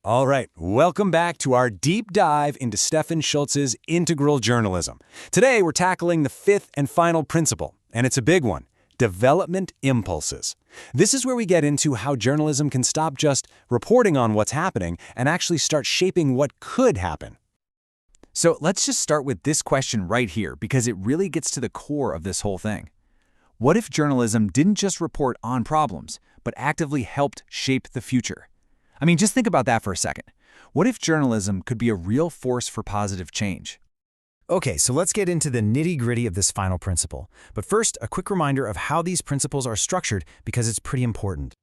All right, welcome back to our deep dive into Stefan Schultz's integral journalism. Today, we're tackling the fifth and final principle, and it's a big one: development impulses. This is where we get into how journalism can stop just reporting on what's happening and actually start shaping what could happen. So let's just start with this question right here, because it really gets to the core of this whole thing. What if journalism didn't just report on problems, but actively helped shape the future? I mean, just think about that for a second. What if journalism could be a real force for positive change? Okay, so let's get into the nitty-gritty of this final principle. But first, a quick reminder of how these principles are structured, because it's pretty important.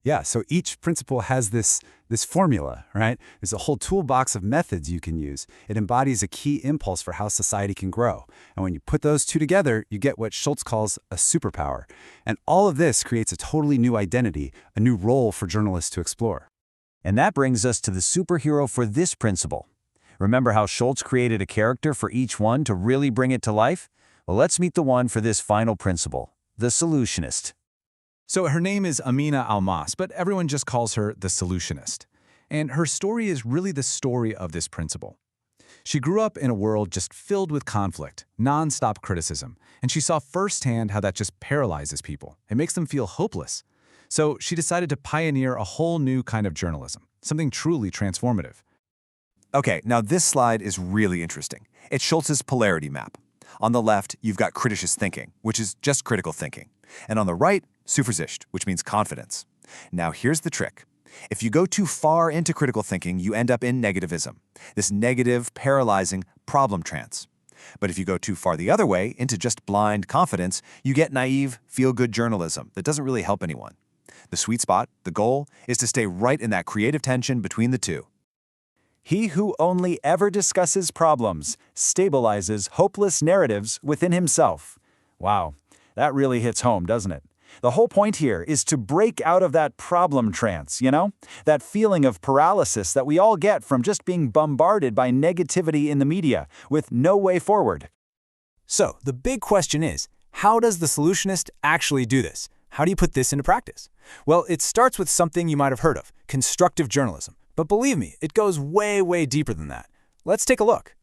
Yeah, so each principle has this formula, right? There's a whole toolbox of methods you can use. It embodies a key impulse for how society can grow. And when you put those two together, you get what Schultz calls a superpower. And all of this creates a totally new identity, a new role for journalists to explore. And that brings us to the superhero for this principle. Remember how Schultz created a character for each one to really bring it to life? Well, let's meet the one for this final principle, the solutionist. So her name is Amina Almas, but everyone just calls her the solutionist. And her story is really the story of this principle. She grew up in a world just filled with conflict, non-stop criticism, and she saw firsthand how that just paralyzes people. It makes them feel hopeless. So she decided to pioneer a whole new kind of journalism, something truly transformative. Okay, now this slide is really interesting. It's Schultz's polarity map. On the left, you've got kritisches thinking, which is just critical thinking. And on the right, Zuversicht, which means confidence. Now here's the trick. If you go too far into critical thinking, you end up in negativism, this negative, paralyzing problem trance. But if you go too far the other way, into just blind confidence, you get naive, feel-good journalism that doesn't really help anyone. The sweet spot, the goal, is to stay right in that creative tension between the two. He who only ever discusses problems stabilizes hopeless narratives within himself. Wow, that really hits home, doesn't it? The whole point here is to break out of that problem trance, That feeling of paralysis that we all get from just being bombarded by negativity in the media with no way forward. So, the big question is, how does the solutionist actually do this? How do you put this into practice? Well, it starts with something you might have heard of, constructive journalism. But believe me, it goes way, way deeper than that. Let's take a look.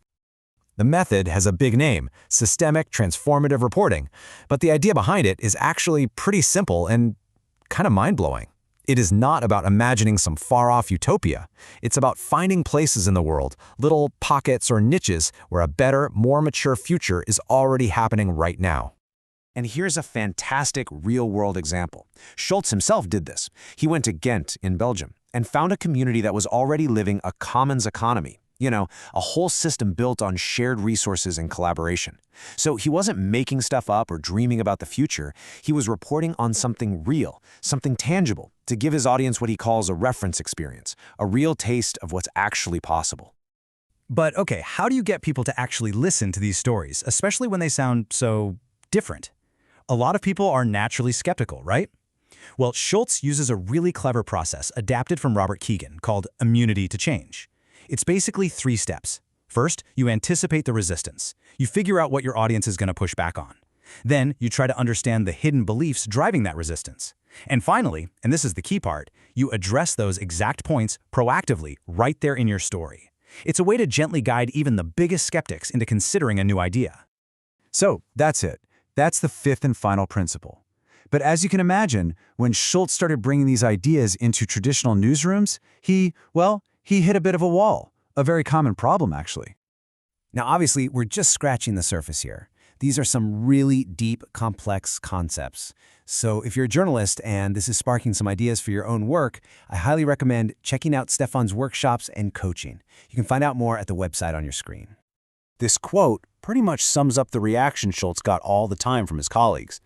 The method has a big name, systemic transformative reporting, but the idea behind it is actually pretty simple and kind of mind-blowing. It is not about imagining some far-off utopia. It's about finding places in the world, little pockets or niches where a better, more mature future is already happening right now. And here's a fantastic real-world example. Schultz himself did this. He went to Ghent in Belgium and found a community that was already living a commons economy. A whole system built on shared resources and collaboration. So he wasn't making stuff up or dreaming about the future. He was reporting on something real, something tangible, to give his audience what he calls a reference experience, a real taste of what's actually possible. But okay, how do you get people to actually listen to these stories, especially when they sound so different? A lot of people are naturally skeptical, right? Well, Schultz uses a really clever process adapted from Robert Keegan called immunity to change. It's basically 3 steps. First, you anticipate the resistance. You figure out what your audience is going to push back on. Then, you try to understand the hidden beliefs driving that resistance. And finally, and this is the key part, you address those exact points proactively right there in your story. It's a way to gently guide even the biggest skeptics into considering a new idea. So that's it. That's the fifth and final principle. But as you can imagine, when Schultz started bringing these ideas into traditional newsrooms, he hit a bit of a wall, a very common problem, actually. Now, obviously, we're just scratching the surface here. These are some really deep, complex concepts. So if you're a journalist and this is sparking some ideas for your own work, I highly recommend checking out Stefan's workshops and coaching. You can find out more at the website on your screen. This quote pretty much sums up the reaction Schultz got all the time from his colleagues.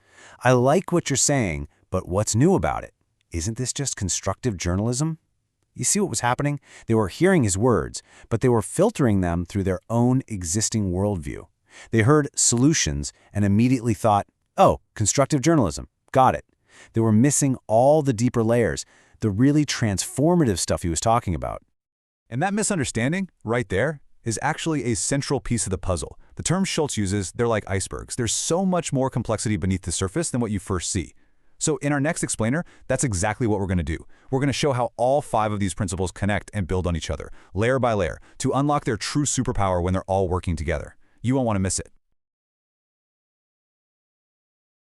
I like what you're saying, but what's new about it? Isn't this just constructive journalism? You see what was happening? They were hearing his words, but they were filtering them through their own existing worldview. They heard solutions and immediately thought, oh, constructive journalism, got it. They were missing all the deeper layers, the really transformative stuff he was talking about. And that misunderstanding, right there, is actually a central piece of the puzzle. The terms Schultz uses, they're like icebergs. There's so much more complexity beneath the surface than what you first see. So in our next explainer, that's exactly what we're going to do. We're going to show how all 5 of these principles connect and build on each other, layer by layer, to unlock their true superpower when they're all working together. You won't want to miss it.